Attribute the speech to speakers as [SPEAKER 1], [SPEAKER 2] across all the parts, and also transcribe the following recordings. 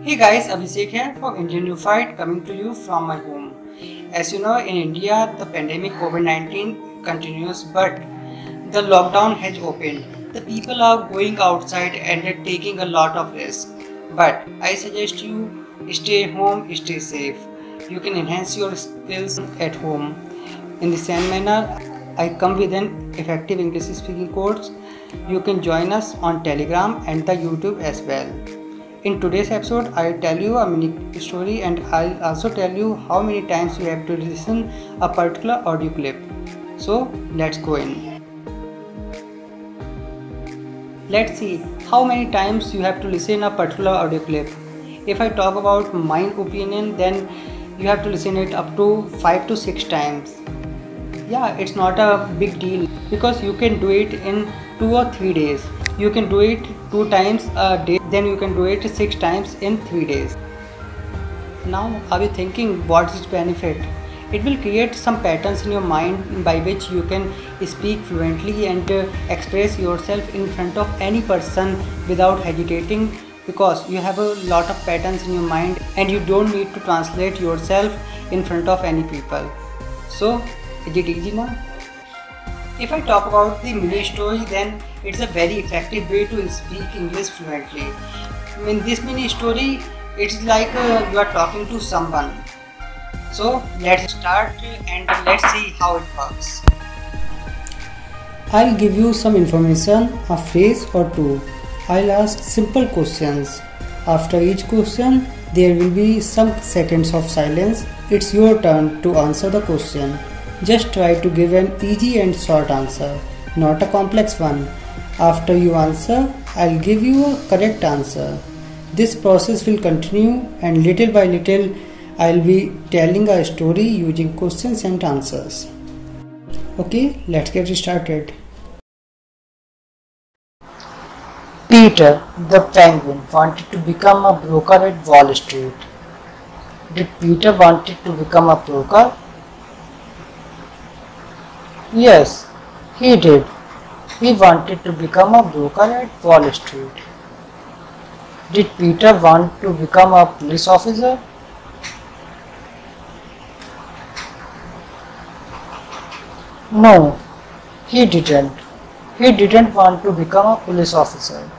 [SPEAKER 1] Hey guys, Abhishek here from Indian Unified coming to you from my home. As you know, in India, the pandemic COVID-19 continues, but the lockdown has opened. The people are going outside and are taking a lot of risk. But I suggest you stay home, stay safe. You can enhance your skills at home. In the same manner, I come with an effective English speaking course. You can join us on Telegram and the YouTube as well. In today's episode, I'll tell you a mini story and I'll also tell you how many times you have to listen a particular audio clip. So let's go in. Let's see how many times you have to listen a particular audio clip. If I talk about my opinion, then you have to listen it up to 5 to 6 times. Yeah, it's not a big deal because you can do it in 2 or 3 days. You can do it 2 times a day, then you can do it 6 times in 3 days. Now, are you thinking what is its benefit? It will create some patterns in your mind by which you can speak fluently and express yourself in front of any person without hesitating, because you have a lot of patterns in your mind and you don't need to translate yourself in front of any people. So, is it easy now? If I talk about the mini story, then it's a very effective way to speak English fluently. In this mini story, it's like you are talking to someone. So let's start and let's see how it works. I'll give you some information, a phrase or two. I'll ask simple questions. After each question, there will be some seconds of silence. It's your turn to answer the question. Just try to give an easy and short answer, not a complex one. After you answer, I'll give you a correct answer. This process will continue, and little by little, I'll be telling a story using questions and answers. Okay, let's get started. Peter, the penguin, wanted to become a broker at Wall Street. Did Peter wanted to become a broker? Yes, he did. He wanted to become a broker at Wall Street. Did Peter want to become a police officer? No, he didn't. He didn't want to become a police officer.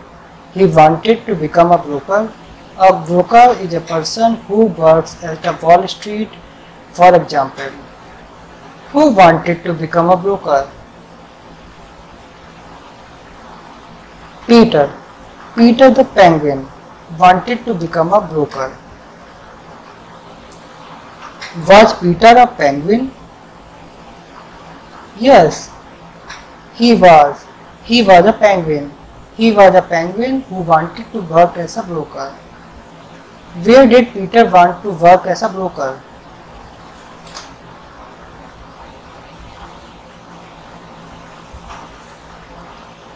[SPEAKER 1] He wanted to become a broker. A broker is a person who works at a Wall Street, for example. Who wanted to become a broker? Peter. Peter the penguin wanted to become a broker. Was Peter a penguin? Yes, he was. He was a penguin. He was a penguin who wanted to work as a broker. Where did Peter want to work as a broker?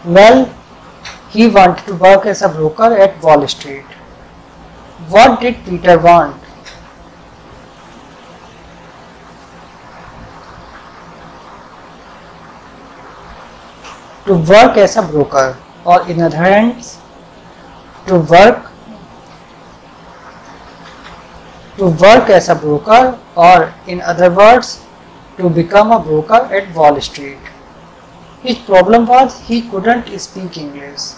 [SPEAKER 1] Well, he wanted to work as a broker at Wall Street. What did Peter want? To work as a broker, or in other hands, to work as a broker, or in other words, to become a broker at Wall Street. His problem was he couldn't speak English.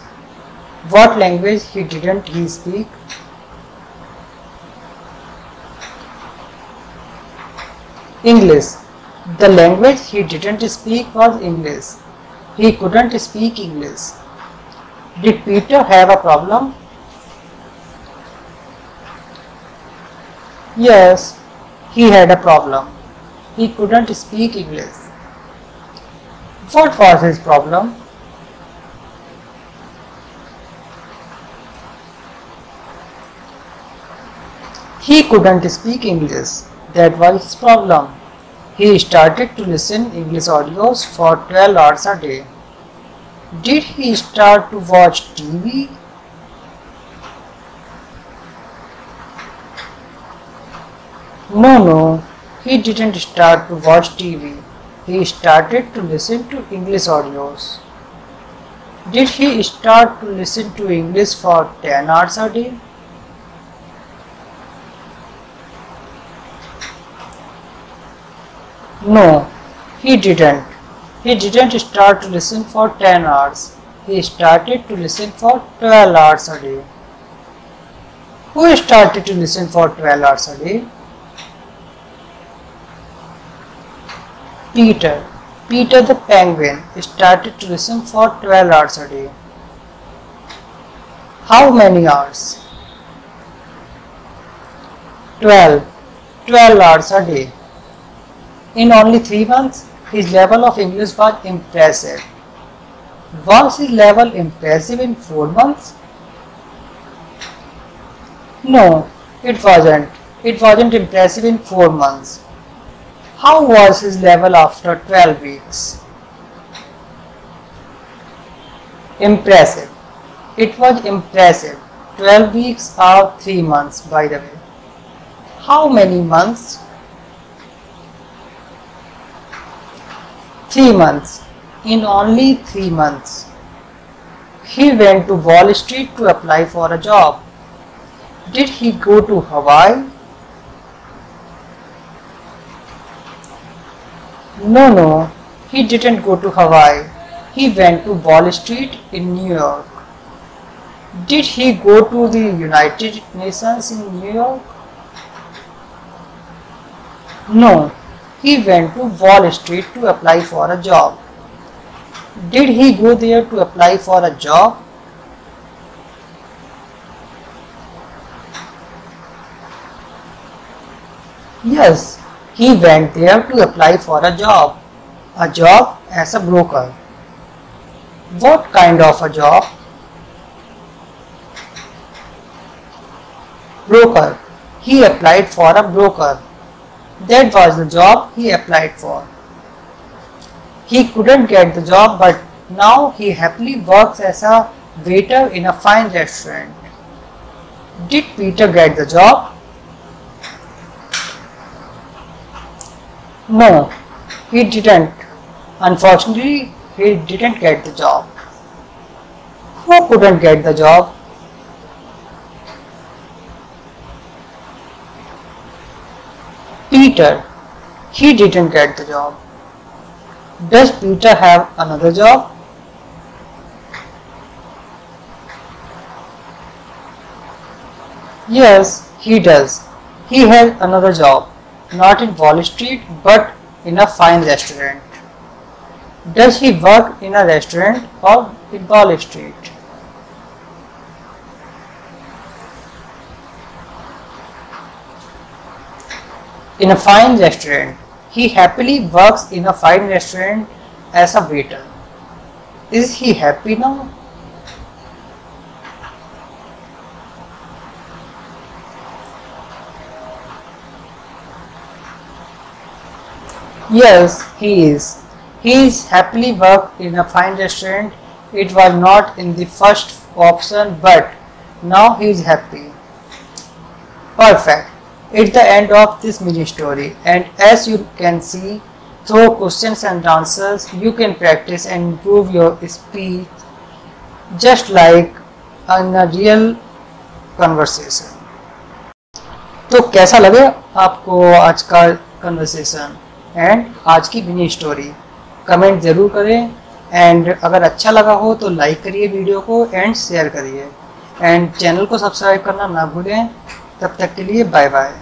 [SPEAKER 1] What language didn't he speak? English. The language he didn't speak was English. He couldn't speak English. Did Peter have a problem? Yes, he had a problem. He couldn't speak English. What was his problem? He couldn't speak English. That was his problem. He started to listen English audios for 12 hours a day. Did he start to watch TV? No, he didn't start to watch TV. He started to listen to English audios. Did he start to listen to English for 10 hours a day? No, he didn't. He didn't start to listen for 10 hours. He started to listen for 12 hours a day. Who started to listen for 12 hours a day? Peter. Peter the penguin started to listen for 12 hours a day. How many hours? 12. 12 hours a day. In only 3 months, his level of English was impressive. Was his level impressive in 4 months? No, it wasn't. It wasn't impressive in 4 months. How was his level after 12 weeks? Impressive. It was impressive. 12 weeks are 3 months, by the way. How many months? 3 months. In only 3 months. He went to Wall Street to apply for a job. Did he go to Hawaii? No, he didn't go to Hawaii. He went to Wall Street in New York. Did he go to the United Nations in New York? No, he went to Wall Street to apply for a job. Did he go there to apply for a job? Yes, he went there to apply for a job as a broker. What kind of a job? Broker. He applied for a broker. That was the job he applied for. He couldn't get the job, but now he happily works as a waiter in a fine restaurant. Did Peter get the job? No, he didn't. Unfortunately, he didn't get the job. Who couldn't get the job? Peter. He didn't get the job. Does Peter have another job? Yes, he does. He has another job, not in Wall Street, but in a fine restaurant. Does he work in a restaurant or in Wall Street? In a fine restaurant. He happily works in a fine restaurant as a waiter. Is he happy now? Yes, he is. He is happily worked in a fine restaurant. It was not in the first option, but now he is happy. Perfect. It's the end of this mini story, and as you can see, through questions and answers you can practice and improve your speech just like in a real conversation. तो कैसा लगे आपको आज का conversation and आज की mini story? Comment ज़रूर करें, एंड अगर अच्छा लगा हो तो लाइक करिए वीडियो को एंड शेयर करिए, एंड चैनल को सब्सक्राइब करना ना भूलें। तब तक के लिए बाय बाय।